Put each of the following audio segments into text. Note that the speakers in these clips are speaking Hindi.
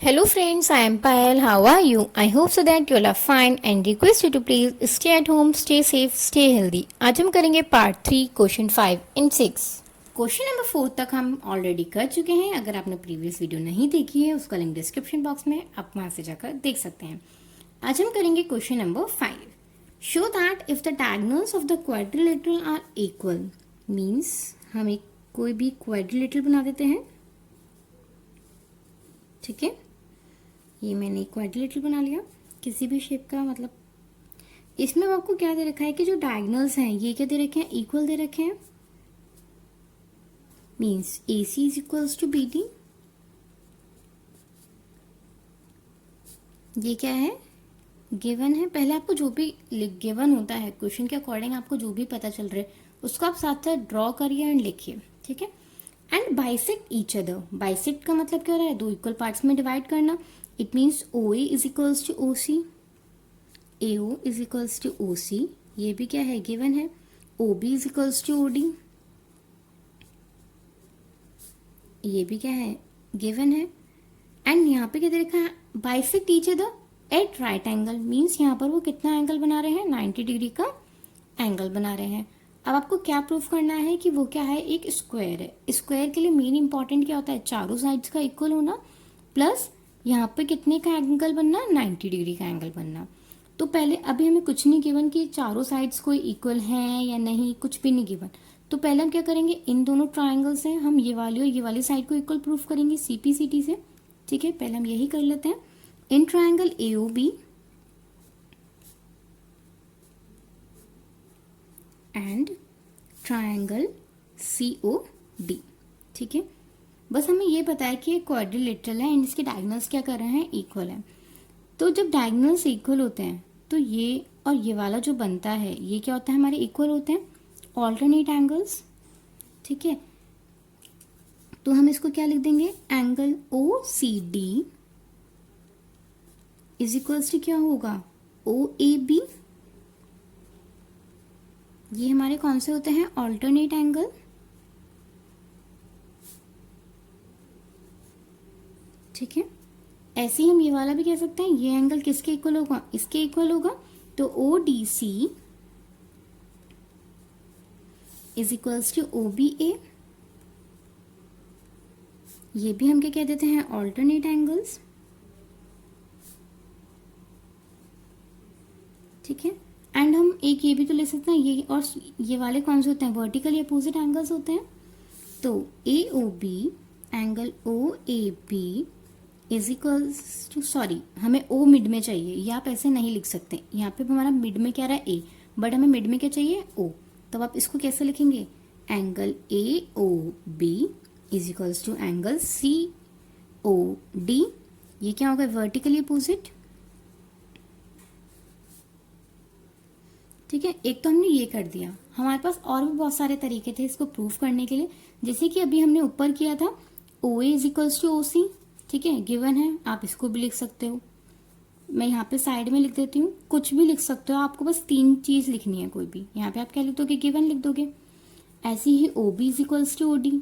Hello friends, I am Payal. How are you? I hope so that you all are fine and request you to please stay at home, stay safe, stay healthy. आज हम करेंगे part 3 question 5 and 6। Question number 4 तक हम ऑलरेडी कर चुके हैं। अगर आपने प्रीवियस वीडियो नहीं देखी है उसका लिंक डिस्क्रिप्शन बॉक्स में आप वहां से जाकर देख सकते हैं। आज हम करेंगे question number 5। Show that if the diagonals of the quadrilateral are equal, means हम एक कोई भी क्वाड्रिलेटरल बना देते हैं। ठीक है, ये मैंने क्वाड्रिलेटरल बना लिया किसी भी शेप का। मतलब इसमें आपको क्या दे रखा है कि जो डायगोनल्स हैं ये क्या दे रखे हैं, इक्वल दे रखे हैं। Means A C is equals to B D. ये क्या है, गिवन है। पहले आपको जो भी गिवन होता है क्वेश्चन के अकॉर्डिंग आपको जो भी पता चल रहा है उसको आप साथ साथ ड्रॉ करिए एंड लिखिए। ठीक है, and bisect each other. Bisect का मतलब क्या हो रहा है, दो इक्वल पार्ट्स में डिवाइड करना। It means O A is equals to O C, A O is equals to O C. ये भी क्या है, गिवन है। O B is equals to O D, ये भी क्या है, गिवन है। एंड यहाँ पे क्या दे रखा है, bisect each other at right angle. Means यहाँ पर वो कितना एंगल बना रहे हैं, 90 डिग्री का एंगल बना रहे हैं। अब आपको क्या प्रूफ करना है कि वो क्या है, एक स्क्वायर है। स्क्वायर के लिए मेन इंपॉर्टेंट क्या होता है, चारों साइड्स का इक्वल होना, प्लस यहाँ पे कितने का एंगल बनना, 90 डिग्री का एंगल बनना। तो पहले अभी हमें कुछ नहीं गिवन कि चारों साइड्स कोई इक्वल हैं या नहीं, कुछ भी नहीं गिवन। तो पहले हम क्या करेंगे, इन दोनों ट्राइंगल से हम ये वाली और ये वाली साइड को इक्वल प्रूफ करेंगे सीपीसीटी से। ठीक है, पहले हम यही कर लेते हैं। In triangle A O B and triangle C O D. ठीक है, बस हमें ये पता है कि ये क्वाड्रिलेटरल है एंड इसके डायगोनल्स क्या कर रहे हैं, इक्वल है। तो जब डायगोनल्स इक्वल होते हैं तो ये और ये वाला जो बनता है ये क्या होता है, हमारे इक्वल होते हैं, ऑल्टरनेट एंगल्स। ठीक है, तो हम इसको क्या लिख देंगे, angle O C D is equals to क्या होगा, ओ ए बी। ये हमारे कौन से होते हैं, ऑल्टरनेट एंगल। ठीक है, ऐसे ही हम ये वाला भी कह सकते हैं, ये एंगल किसके इक्वल होगा, इसके इक्वल होगा। तो O D C is equals to O B A. ये भी हम क्या कह देते हैं, ऑल्टरनेट एंगल्स। ठीक है, एंड हम एक ये भी तो ले सकते हैं, ये और ये वाले कौन से होते हैं, वर्टिकल या अपोजिट एंगल्स होते हैं। तो A O B angle O A B is equals to, sorry हमें ओ मिड में चाहिए, ये आप ऐसे नहीं लिख सकते। यहाँ पे हमारा मिड में क्या रहा है, ए, बट हमें मिड में क्या चाहिए, ओ। तो आप इसको कैसे लिखेंगे, angle A O B is equals to angle C O D. ये क्या होगा, वर्टिकली अपोजिट। ठीक है, एक तो हमने ये कर दिया। हमारे पास और भी बहुत सारे तरीके थे इसको प्रूफ करने के लिए, जैसे कि अभी हमने ऊपर किया था ओ A is equals to O C. ठीक है, गिवन है, आप इसको भी लिख सकते हो। मैं यहाँ पे साइड में लिख देती हूँ, कुछ भी लिख सकते हो, आपको बस तीन चीज लिखनी है कोई भी। यहाँ पे आप क्या लिख दोगे, गिवन लिख दोगे। ऐसे ही O B is equals to O D.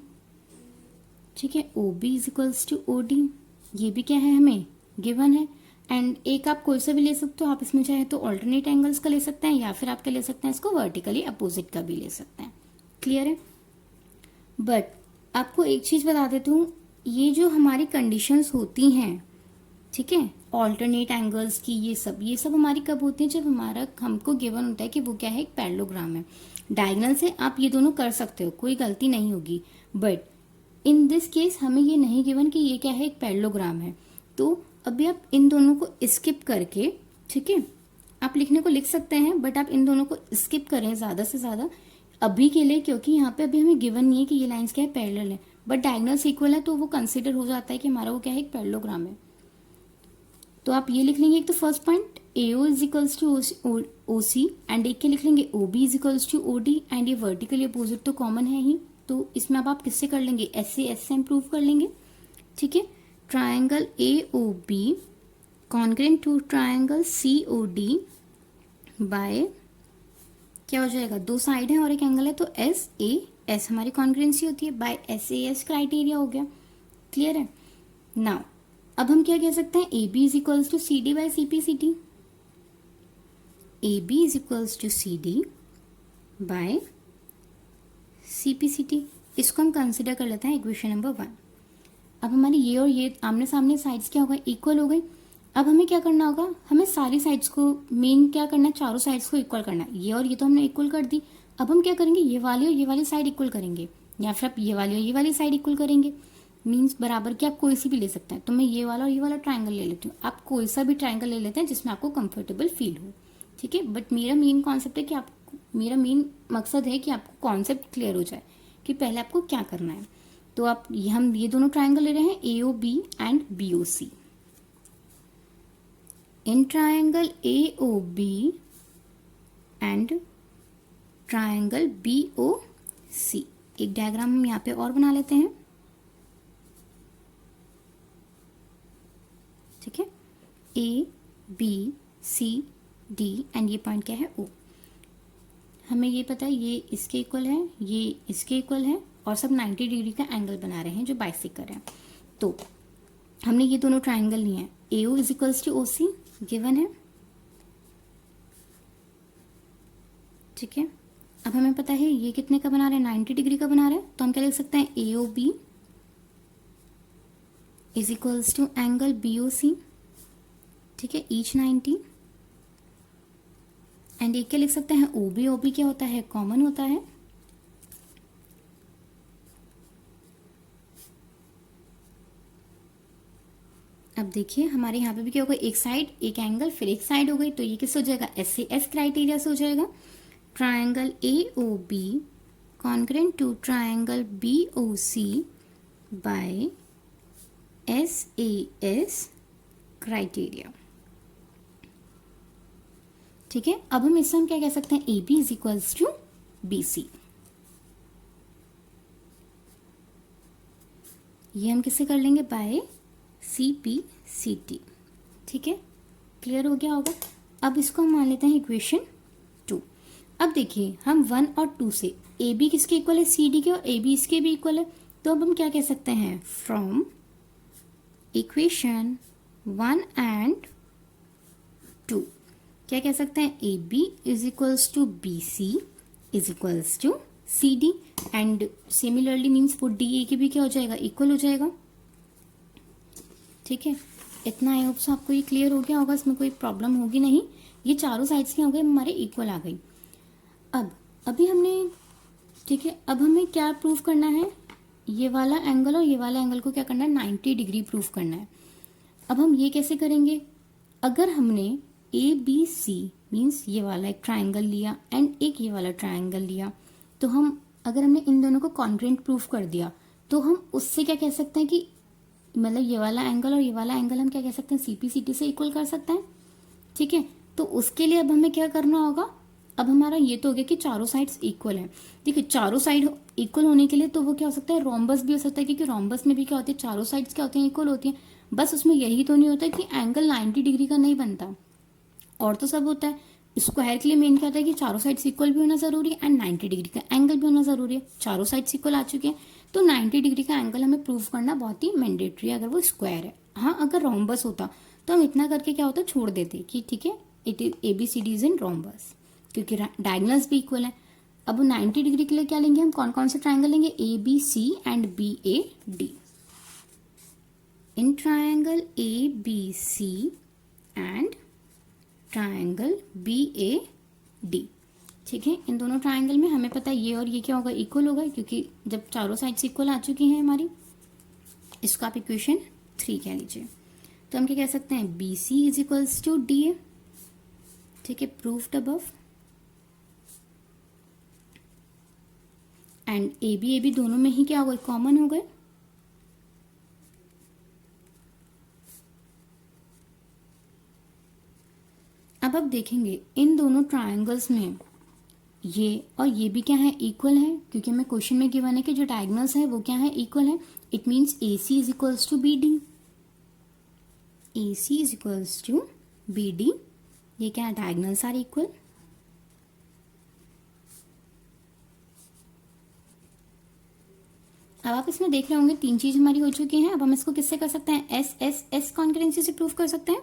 ठीक है, O B is equals to O D, ये भी क्या है, हमें गिवन है। एंड एक आप कोई सा भी ले सकते हो, आप इसमें चाहे तो ऑल्टरनेट एंगल्स का ले सकते हैं या फिर आप क्या ले सकते हैं, इसको वर्टिकली अपोजिट का भी ले सकते हैं। क्लियर है, बट आपको एक चीज बता देती हूँ, ये जो हमारी कंडीशंस होती हैं, ठीक है, ऑल्टरनेट एंगल्स की, ये सब हमारी कब होती है, जब हमारा हमको गिवन होता है कि वो क्या है, एक पैरेललोग्राम है। डायगोनल से आप ये दोनों कर सकते हो, कोई गलती नहीं होगी। बट इन दिस केस हमें ये नहीं गिवन कि ये क्या है, एक पैरेललोग्राम है। तो अभी आप इन दोनों को स्किप करके, ठीक है, आप लिखने को लिख सकते हैं, बट आप इन दोनों को स्किप करें ज्यादा से ज्यादा अभी के लिए, क्योंकि यहाँ पे अभी हमें गिवन नहीं है कि ये लाइंस क्या है, पैरेलल है। बट डायगोनल्स इक्वल है तो वो कंसिडर हो जाता है कि हमारा वो क्या है, एक पैरेललोग्राम है। तो आप ये लिख लेंगे, एक तो first point A O is equals to O C, and एक के लिख लेंगे O B is equals to O D, and ये वर्टिकली अपोजिट तो कॉमन है ही। तो इसमें अब आप किससे कर लेंगे, एस से इम्प्रूव कर लेंगे। ठीक है, triangle A O B congruent to triangle C O D by, क्या हो जाएगा, दो साइड है और एक एंगल है तो एस ए एस हमारी कॉन्ग्रेंसी होती है, bye S A S criteria हो गया। क्लियर है। नाउ अब हम क्या कह सकते हैं, A B is equals to C D by C P C T, A B is equals to C D by C P C T. इसको हम कंसिडर कर लेते हैं इक्वेशन नंबर 1। अब हमारी ये और ये आमने सामने साइड्स क्या हो गए, इक्वल हो गई। अब हमें क्या करना होगा, हमें सारी साइड्स को मेन क्या करना है, चारों साइड्स को इक्वल करना है। ये और ये तो हमने इक्वल कर दी। अब हम क्या करेंगे, ये वाली और ये वाली साइड इक्वल करेंगे, या फिर आप ये वाली और ये वाली साइड इक्वल करेंगे। मीन्स बराबर की आप कोई सी भी ले सकते हैं। तो मैं ये वाला और ये वाला ट्राइंगल ले लेती हूँ, आप कोई सा भी ट्राइंगल ले लेते हैं जिसमें आपको कंफर्टेबल फील हो, ठीक है। बट मेरा मेन कॉन्सेप्ट है कि मेरा मेन मकसद है कि आपको कॉन्सेप्ट क्लियर हो जाए कि पहले आपको क्या करना है। तो हम ये दोनों ट्राइंगल ले रहे हैं, A O B and B O C. In triangle A O B and triangle B O C, एक डायग्राम हम यहाँ पे और बना लेते हैं, ठीक है। A B C D and ये पॉइंट क्या है, ओ। हमें ये पता है ये इसके इक्वल है, ये इसके इक्वल है, और सब 90 डिग्री का एंगल बना रहे हैं जो बाइसेक्टर है। तो हमने ये दोनों ट्राइंगल लिए हैं, A O is equals to O C given है, ठीक है। अब हमें पता है ये कितने का बना रहे हैं, 90 डिग्री का बना रहे हैं। तो हम क्या लिख सकते हैं, A O B is equals to angle B O C, ठीक है, ईच 90। एंड एक क्या लिख सकते हैं, ओ बी क्या होता है, कॉमन होता है। अब देखिए हमारे यहाँ पे भी क्या होगा, एक साइड एक एंगल फिर एक साइड हो गई, तो ये किस हो जाएगा, एस से एस क्राइटेरिया से हो जाएगा। Triangle A O B congruent to triangle B O C by S A S criteria, ठीक है। अब हम इससे हम क्या कह सकते हैं, A B is equals to B C. ये हम किससे कर लेंगे, by C P C T, ठीक है, क्लियर हो गया होगा। अब इसको हम मान लेते हैं इक्वेशन 2। अब देखिए हम 1 और 2 से ए बी किसके इक्वल है, सी डी के, और ए बी इसके भी इक्वल है। तो अब हम क्या कह सकते हैं, फ्रॉम इक्वेशन 1 एंड 2 क्या कह सकते हैं, A B is equals to B C is equals to C D, and similarly means वो डी ए के भी क्या हो जाएगा, इक्वल हो जाएगा, ठीक है। इतना आई होप सो आपको ये क्लियर हो गया होगा, इसमें कोई प्रॉब्लम होगी नहीं। ये चारों साइड्स के हो गए हमारे इक्वल आ गई। अब अभी हमने, ठीक है, अब हमें क्या प्रूफ करना है, ये वाला एंगल और ये वाला एंगल को क्या करना है, 90 डिग्री प्रूफ करना है। अब हम ये कैसे करेंगे, अगर हमने ए बी सी मीन्स ये वाला एक ट्राइंगल लिया एंड एक ये वाला ट्राइंगल लिया, तो हम अगर हमने इन दोनों को कॉन्ग्रेंट प्रूफ कर दिया, तो हम उससे क्या कह सकते हैं कि मतलब ये वाला एंगल और ये वाला एंगल हम क्या कह सकते हैं, सीपी सीटी से इक्वल कर सकते हैं, ठीक है। तो उसके लिए अब हमें क्या करना होगा, अब हमारा ये तो हो गया कि चारों साइड्स इक्वल है, ठीक है। चारों साइड इक्वल होने के लिए तो वो क्या हो सकता है, रोम्बस भी हो सकता है, क्योंकि रोम्बस में भी क्या होती है, चारों साइड्स क्या होती हैं, इक्वल होती हैं। बस उसमें यही तो नहीं होता कि एंगल 90 डिग्री का नहीं बनता, और तो सब होता है। स्क्वायर के लिए मेन क्या होता है कि चारों साइड्स इक्वल भी होना जरूरी है एंड 90 डिग्री का एंगल भी होना जरूरी है। चारों साइड्स इक्वल आ चुके हैं, तो 90 डिग्री का एंगल हमें प्रूव करना बहुत ही मैंडेटरी है अगर वो स्क्वायर है। हाँ, अगर रोम्बस होता तो हम इतना करके क्या होता, छोड़ देते कि ठीक है, it is A B C D is in rhombus, क्योंकि डायगोनल्स भी इक्वल है। अब 90 डिग्री के लिए क्या लेंगे हम, कौन कौन से ट्राइंगल लेंगे, A B C and B A D. In triangle A B C and triangle B A D, ठीक है। इन दोनों ट्राइंगल में हमें पता है ये और ये क्या होगा, इक्वल होगा, क्योंकि जब चारों साइड्स इक्वल आ चुकी हैं हमारी, इसको आप इक्वेशन 3 कह लीजिए। तो हम क्या कह सकते हैं, B C is equals to D A, ठीक है, proofed above. And A B दोनों में ही क्या हो गए, कॉमन हो गए। अब आप देखेंगे इन दोनों ट्रायंगल्स में ये और ये भी क्या है, इक्वल है, क्योंकि हमें क्वेश्चन में गिवन है कि जो डायगोनल्स है वो क्या है, इक्वल है। It means A C is equals to B D, A C is equals to B D, ये क्या है, डायगोनल्स आर इक्वल। अब आप इसमें देख रहे होंगे 3 चीज हमारी हो चुकी हैं। अब हम इसको किससे कर सकते हैं, एस एस एस कॉन्करेंसी से प्रूव कर सकते हैं।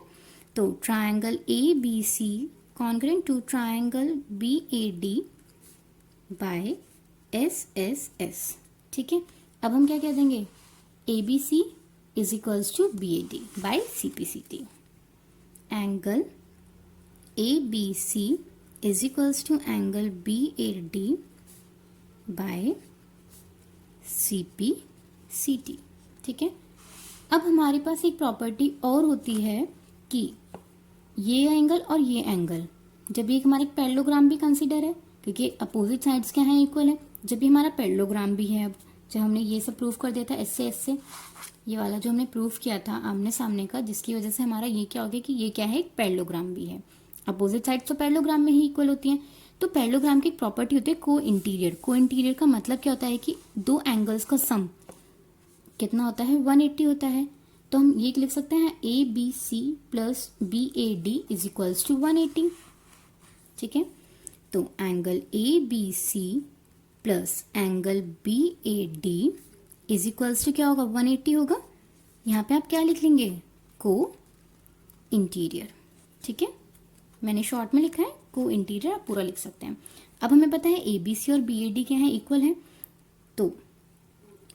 तो triangle A B C concurrent to triangle B A D by S S S. ठीक है, अब हम क्या कह देंगे, A B C is equals to B A D by C P C T. Angle A B C is equals to angle B A D by C P C T. ठीक है, अब हमारे पास एक प्रॉपर्टी और होती है कि ये एंगल और ये एंगल, जब ये हमारा एक पैरेललोग्राम भी कंसीडर है क्योंकि अपोजिट साइड्स क्या हैं, इक्वल है, जब भी हमारा पैरेललोग्राम भी है। अब जब हमने ये सब प्रूफ कर दिया था एस से, ये वाला जो हमने प्रूफ किया था आमने सामने का, जिसकी वजह से हमारा ये क्या हो गया कि ये क्या है, एक पैरेललोग्राम भी है। अपोजिट साइड्स तो पैरेललोग्राम में ही इक्वल होती हैं। तो पैरेललोग्राम की एक प्रॉपर्टी होती है को इंटीरियर। को इंटीरियर का मतलब क्या होता है कि दो एंगल्स का सम कितना होता है, 180 होता है। तो हम ये लिख सकते हैं A B C plus B A D is equals to 180। ठीक है, तो angle A B C plus angle B A D is equals to क्या होगा, 180 होगा। यहाँ पे आप क्या लिख लेंगे, को इंटीरियर। ठीक है, मैंने शॉर्ट में लिखा है को इंटीरियर, आप पूरा लिख सकते हैं। अब हमें पता है ए बी सी और बी ए डी क्या है, इक्वल है। तो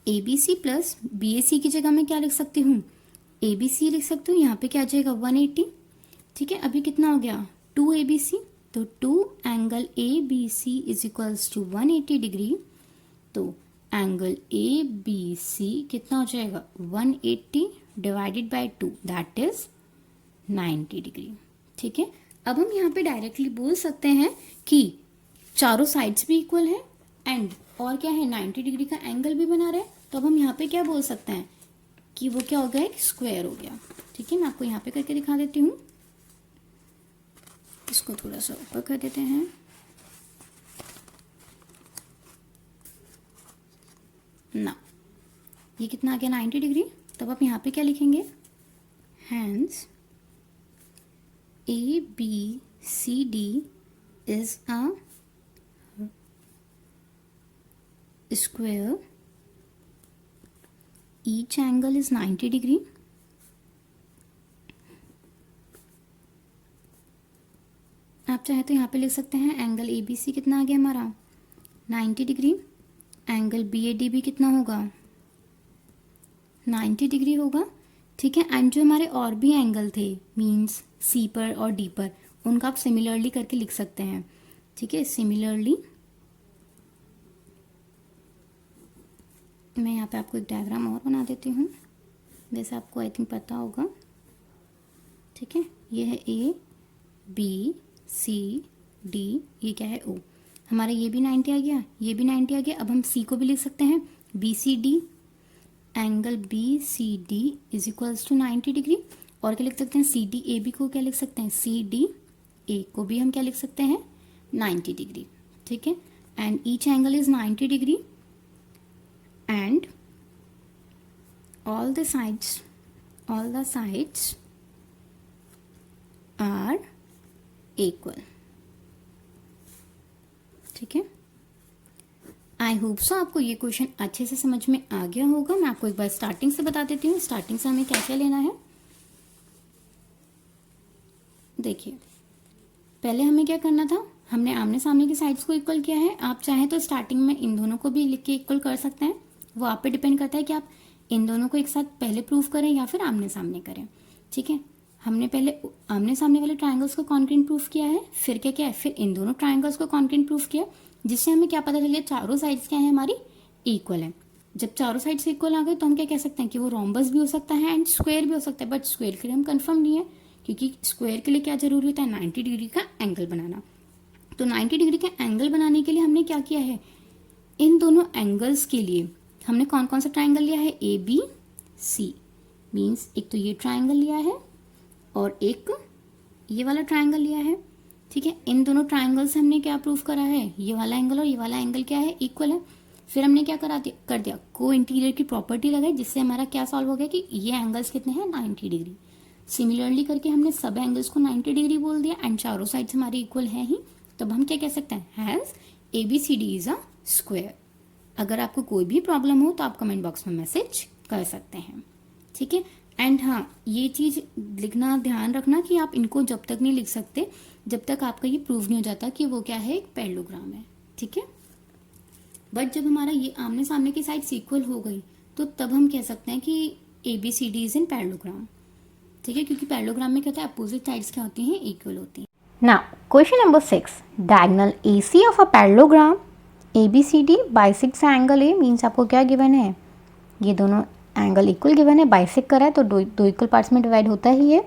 A B C plus B A C की जगह मैं क्या लिख सकती हूँ, ए बी सी लिख सकती हूँ। यहाँ पे क्या आ जाएगा, 180। ठीक है, अभी कितना हो गया, 2 ए बी सी। तो 2 angle A B C is equals to 180 degree. तो एंगल ए बी सी कितना हो जाएगा, 180 divided by 2 that is 90 degree. ठीक है, अब हम यहाँ पे डायरेक्टली बोल सकते हैं कि चारों साइड्स भी इक्वल है एंड और क्या है, 90 डिग्री का एंगल भी बना रहे हैं। तो अब हम यहाँ पे क्या बोल सकते हैं कि वो क्या हो गया, एक स्क्वायर हो गया। ठीक है, मैं आपको यहाँ पे करके दिखा देती हूँ। इसको थोड़ा सा ऊपर कर देते हैं। ना, ये कितना आ गया, 90 डिग्री। तब आप यहाँ पे क्या लिखेंगे, hence A B C D is a square, each angle is 90 degree, आप चाहे तो यहाँ पे लिख सकते हैं एंगल ए बी सी कितना आ गया हमारा, 90 degree. Angle B A D भी कितना होगा, 90 डिग्री होगा। ठीक है, एंड जो हमारे और भी एंगल थे मीन्स सी पर और डी पर, उनका आप सिमिलरली करके लिख सकते हैं। ठीक है, सिमिलरली मैं यहाँ पे आपको एक डायग्राम और बना देती हूँ, वैसे आपको आई थिंक पता होगा। ठीक है, ये है ए बी सी डी, ये क्या है ओ। हमारा ये भी 90 आ गया, ये भी 90 आ गया। अब हम सी को भी लिख सकते हैं B C D, angle B C D is equals to 90 degree. और क्या लिख सकते हैं, सी डी ए बी को क्या लिख सकते हैं, सी डी ए को भी हम क्या लिख सकते हैं, 90 डिग्री। ठीक है, and each angle is 90 degree and all the sides are equal। ठीक है, आई होप सो आपको ये क्वेश्चन अच्छे से समझ में आ गया होगा। मैं आपको एक बार स्टार्टिंग से बता देती हूँ, स्टार्टिंग से हमें क्या क्या लेना है। देखिए, पहले हमें क्या करना था, हमने आमने सामने की साइड्स को इक्वल किया है। आप चाहें तो स्टार्टिंग में इन दोनों को भी लिख के इक्वल कर सकते हैं, वो आप पे डिपेंड करता है कि आप इन दोनों को एक साथ पहले प्रूफ करें या फिर आमने सामने करें। ठीक है, हमने पहले आमने सामने वाले ट्राइंगल्स को कॉन्क्रेंट प्रूफ किया है, फिर क्या किया है, फिर इन दोनों ट्राइंगल्स को कॉन्क्रेंट प्रूफ किया, जिससे हमें क्या पता चल गया, चारों साइड्स क्या है हमारी, इक्वल है। जब चारों साइड्स इक्वल आ गए तो हम क्या कह सकते हैं कि वो रोम्बस भी हो सकता है एंड स्क्वायर भी हो सकता है। बट स्क्वायर के लिए हम कंफर्म नहीं है, क्योंकि स्क्वायर के लिए क्या जरूरी होता है, 90 डिग्री का एंगल बनाना। तो 90 डिग्री का एंगल बनाने के लिए हमने क्या किया है, इन दोनों एंगल्स के लिए हमने कौन कौन सा ट्राइंगल लिया है, ए बी सी, मीन्स एक तो ये ट्राइंगल लिया है और एक ये वाला ट्राइंगल लिया है। ठीक है, इन दोनों ट्राइंगल से हमने क्या प्रूफ करा है, ये वाला एंगल और ये वाला एंगल क्या है, इक्वल है। फिर हमने क्या कर दिया, को इंटीरियर की प्रॉपर्टी लगाई, जिससे हमारा क्या सॉल्व हो गया कि ये एंगल्स कितने हैं, 90 डिग्री। सिमिलरली करके हमने सब एंगल्स को 90 डिग्री बोल दिया एंड चारों साइड्स हमारे इक्वल है ही। तब हम क्या कह सकते हैं, hence A B C D is a square. अगर आपको कोई भी प्रॉब्लम हो तो आप कमेंट बॉक्स में मैसेज कर सकते हैं, ठीक है। एंड हाँ, ये चीज़ लिखना ध्यान रखना कि आप इनको जब तक नहीं लिख सकते जब तक आपका ये प्रूव नहीं हो जाता कि वो क्या है, एक पैरेललोग्राम है, ठीक है। बट जब हमारा ये आमने सामने की साइड इक्वल हो गई तो तब हम कह सकते हैं कि ABCD इज इन पैरेललोग्राम, ठीक है, क्योंकि पैरेललोग्राम में क्या होता है, अपोजिट साइड्स क्या होती हैं, इक्वल होती हैं। Now, question number 6. Diagonal AC of a parallelogram ABCD bisects angle A means आपको क्या गिवन है, ये दोनों एंगल इक्वल गिवन है, बाइसेक्ट करा है तो दो इक्वल पार्ट्स में डिवाइड होता ही है।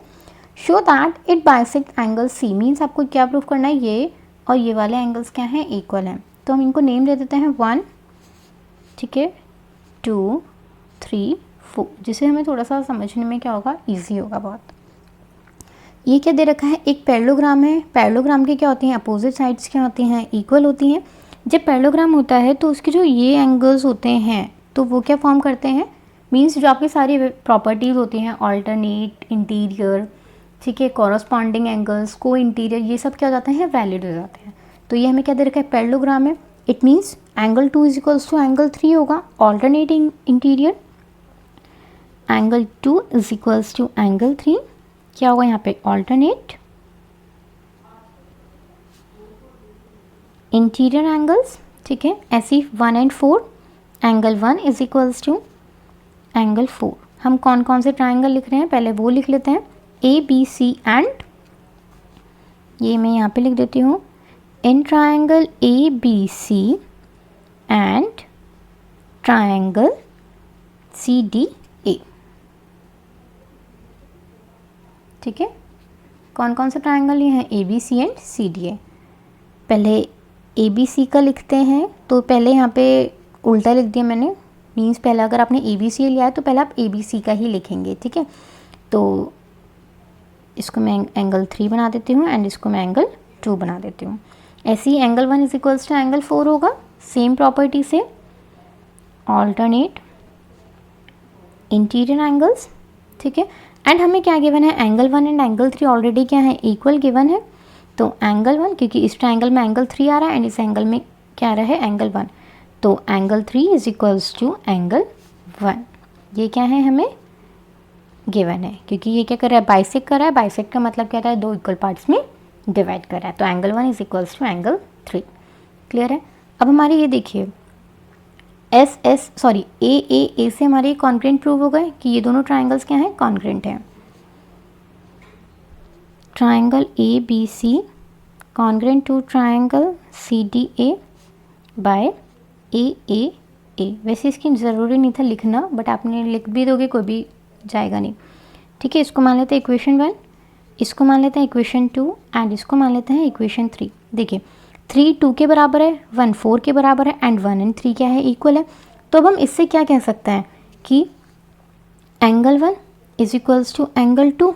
Show that it bisect angle C means आपको क्या प्रूफ करना है, ये और ये वाले एंगल्स क्या हैं, इक्वल हैं। तो हम इनको नेम दे देते हैं 1, ठीक है, 2, 3, 4, जिससे हमें थोड़ा सा समझने में क्या होगा, ईजी होगा बहुत। ये क्या दे रखा है, एक पैरेललोग्राम है। पैरेललोग्राम की क्या होती हैं, अपोजिट साइड्स क्या होती हैं, इक्वल होती हैं। जब पैरेललोग्राम होता है तो उसके जो ये एंगल्स होते हैं तो वो क्या फॉर्म करते हैं, मीन्स जो आपकी सारी प्रॉपर्टीज़ होती हैं, ऑल्टरनेट, इंटीरियर, ठीक है, कॉरस्पॉन्डिंग एंगल्स, को इंटीरियर, ये सब क्या हो जाते हैं, वैलिड हो जाते हैं। तो ये हमें क्या दे रखा है, पैरेललोग्राम है। It means angle 2 is equals to angle 3 होगा, alternating interior, angle 2 is equals to angle 3, क्या होगा यहाँ पे, ऑल्टरनेट इंटीरियर एंगल्स, ठीक है। ऐसी 1 and 4, angle 1 is equals to angle 4। हम कौन कौन से ट्राइंगल लिख रहे हैं, पहले वो लिख लेते हैं, ABC एंड, ये मैं यहाँ पे लिख देती हूँ, in triangle ABC and triangle CDA, ठीक है। कौन कौन से ट्राइंगल ये हैं, ABC एंड CDA। पहले ABC का लिखते हैं, तो पहले यहाँ पे उल्टा लिख दिया मैंने, मीन्स पहले अगर आपने ABC लिया है तो पहले आप ABC का ही लिखेंगे, ठीक है। तो इसको मैं एंगल 3 बना देती हूँ एंड इसको मैं एंगल 2 बना देती हूँ। ऐसे ही angle 1 is equals to angle 4 होगा, सेम प्रॉपर्टी से, ऑल्टरनेट इंटीरियर एंगल्स, ठीक है। एंड हमें क्या गिवन है, एंगल 1 एंड एंगल 3 ऑलरेडी क्या है, इक्वल गिवन है। तो एंगल 1, क्योंकि इस ट्राइंगल में एंगल 3 आ रहा है एंड इस एंगल में क्या आ रहा है, एंगल 1, तो angle 3 is equals to angle 1। ये क्या है, हमें गिवन है, क्योंकि ये क्या कर रहा है, बाइसेक्ट कर रहा है। बाइसेक्ट का मतलब क्या था, दो इक्वल पार्ट्स में डिवाइड कर रहा है। तो angle 1 is equals to angle 3, clear है। अब हमारी ये देखिए ए से हमारे कॉन्ग्रेंट प्रूव हो गए कि ये दोनों ट्राइंगल्स क्या हैं, कॉन्ग्रेंट हैं। Triangle ABC congruent to triangle CDA by AAA। वैसे इसकी ज़रूरी नहीं था लिखना, बट आपने लिख भी दोगे कोई भी जाएगा नहीं, ठीक है। इसको मान लेते हैं इक्वेशन 1, इसको मान लेते हैं इक्वेशन 2 एंड इसको मान लेते हैं इक्वेशन 3। देखिए 3 2 के बराबर है, 1 4 के बराबर है एंड 1 and 3 क्या है, इक्वल है। तो अब हम इससे क्या कह सकते हैं कि angle 1 is equals to angle 2,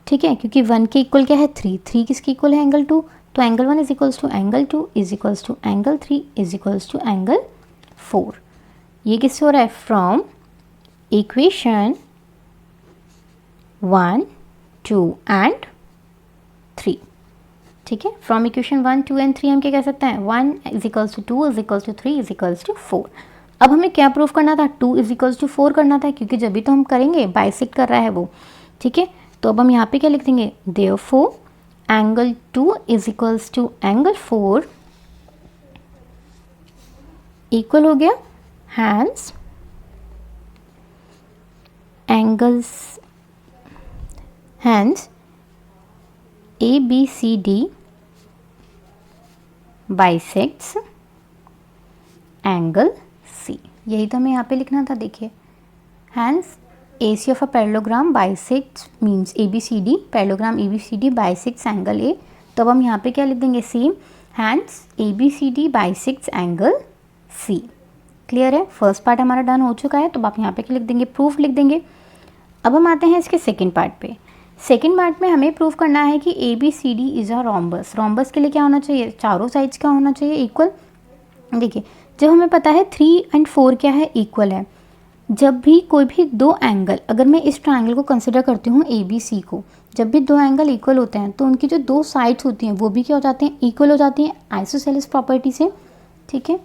ठीक है, क्योंकि 1 के इक्वल क्या है, 3, 3 किसके इक्वल है, एंगल 2। तो angle 1 is equals to angle 2 is equals to angle 3 is equals to angle 4। ये किससे हो रहा है, फ्रॉम इक्वेशन 1 2 एंड 3, ठीक है। फ्रॉम इक्वेशन 1 2 एंड 3 हम क्या कह सकते हैं, 1 is equals to 2 is equals to 3 is equals to 4। अब हमें क्या प्रूफ करना था, 2 इज इक्वल्स टू 4 करना था, क्योंकि जब भी तो हम करेंगे, बाइसेक्ट कर रहा है वो, ठीक है। तो अब हम यहाँ पे क्या लिख देंगे, therefore angle 2 is equals to angle 4 equal हो गया, hence angles, hence ABCD bisects angle C। यही तो हमें यहाँ पे लिखना था, देखिए hence AC of a parallelogram bisects means ABCD, parallelogram ABCD bisects angle A। तो अब हम यहाँ पे क्या लिख देंगे, same, hence ABCD bisects angle C। Clear है, फर्स्ट पार्ट हमारा डन हो चुका है। तो अब आप यहाँ पे क्या लिख देंगे, प्रूफ लिख देंगे। अब हम आते हैं इसके सेकेंड पार्ट पे। सेकेंड पार्ट में हमें प्रूफ करना है कि ABCD is a rhombus. Rhombus के लिए क्या होना चाहिए, चारों साइड्स क्या होना चाहिए, इक्वल। देखिए जब हमें पता है 3 and 4 क्या है, इक्वल है। जब भी कोई भी दो एंगल, अगर मैं इस ट्राइंगल को कंसिडर करती हूँ ABC को, जब भी दो एंगल इक्वल होते हैं तो उनकी जो दो साइड्स होती हैं वो भी क्या हो जाते हैं, इक्वल हो जाती हैं आइसोसेलेस प्रॉपर्टी से, ठीक है।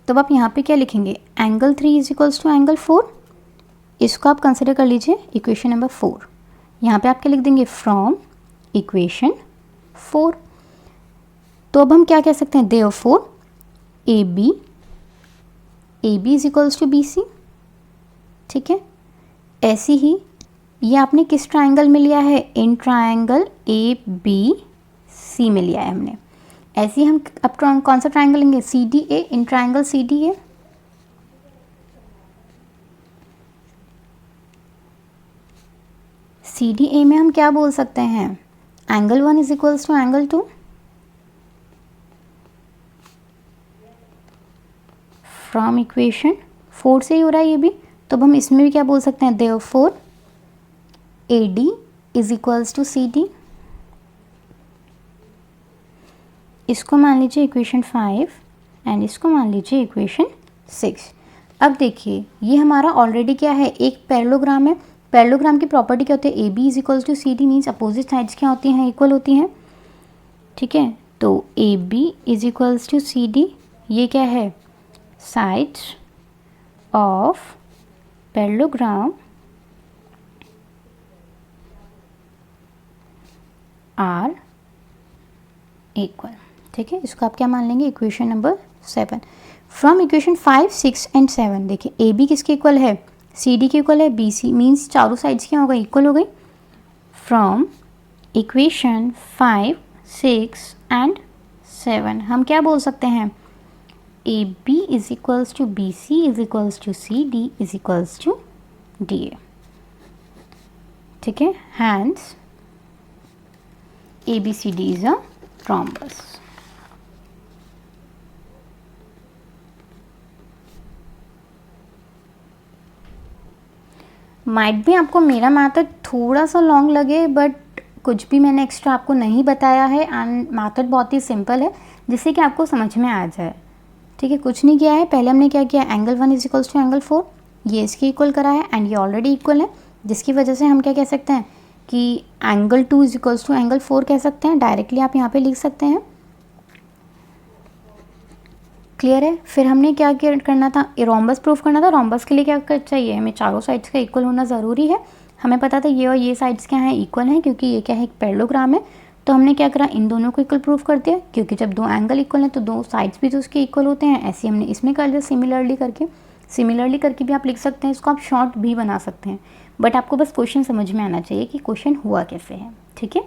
तो अब आप यहाँ पे क्या लिखेंगे, angle 3 is equals to angle 4। इसको आप कंसिडर कर लीजिए इक्वेशन नंबर 4। यहाँ पे आप क्या लिख देंगे, फ्रॉम इक्वेशन 4। तो अब हम क्या कह सकते हैं, therefore A B is equals to B C. ठीक है, ऐसे ही ये आपने किस ट्राइंगल में लिया है, इन ट्राइंगल ए बी सी में लिया है हमने। ऐसे ही हम अब कौन सा ट्राइंगल लेंगे, C D A, in triangle C D A. C D A में हम क्या बोल सकते हैं, angle 1 is equals to angle 2। From equation 4 से ही हो रहा है ये भी, तो अब हम इसमें भी क्या बोल सकते हैं, therefore A D is equals to C D. इसको मान लीजिए इक्वेशन 5 एंड इसको मान लीजिए इक्वेशन 6। अब देखिए ये हमारा ऑलरेडी क्या है, एक पैरेललोग्राम है। पैरेललोग्राम की प्रॉपर्टी क्या होती है, A B is equals to C D means opposite sides क्या होती हैं, इक्वल होती हैं। ठीक है, तो A B is equals to C D, ये क्या है, sides of parallelogram are equal. ठीक है, इसको आप क्या मान लेंगे, equation number 7। From equation 5, 6 and 7 देखिए ए बी किसके इक्वल है, सी डी के इक्वल है, बी सी मीन्स चारों साइड्स क्या हो गई, इक्वल हो गई। फ्रॉम इक्वेशन 5, 6 एंड 7 हम क्या बोल सकते हैं, A B is equals to B C is equals to C D is equals to D A. ठीक है, hence A B C D is a rhombus। माइट भी आपको मेरा मैथड थोड़ा सा लॉन्ग लगे, बट कुछ भी मैंने एक्स्ट्रा आपको नहीं बताया है एंड मैथड बहुत ही सिंपल है जिससे कि आपको समझ में आ जाए। ठीक है, कुछ नहीं किया है, पहले हमने क्या किया, angle 1 is equals to angle 4, ये इसके इक्वल करा है एंड ये ऑलरेडी इक्वल है, जिसकी वजह से हम क्या कह सकते हैं कि angle 2 is equals to angle 4 कह सकते हैं। डायरेक्टली आप यहाँ पे लिख सकते हैं। क्लियर है, फिर हमने क्या करना था, रोम्बस प्रूफ करना था। रोम्बस के लिए क्या चाहिए, हमें चारों साइड्स का इक्वल होना ज़रूरी है। हमें पता था ये और ये साइड्स क्या हैं, इक्वल हैं, क्योंकि ये क्या है, एक पैरेललोग्राम है। तो हमने क्या करा, इन दोनों को इक्वल प्रूफ कर दिया, क्योंकि जब दो एंगल इक्वल हैं तो दो साइड्स भी तो उसके इक्वल होते हैं। ऐसे हमने इसमें कर दिया सिमिलरली करके भी आप लिख सकते हैं, इसको आप शॉर्ट भी बना सकते हैं, बट आपको बस क्वेश्चन समझ में आना चाहिए कि क्वेश्चन हुआ कैसे है। ठीक है,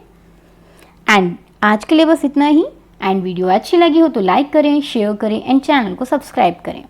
एंड आज के लिए बस इतना ही। एंड वीडियो अच्छी लगी हो तो लाइक करें, शेयर करें एंड चैनल को सब्सक्राइब करें।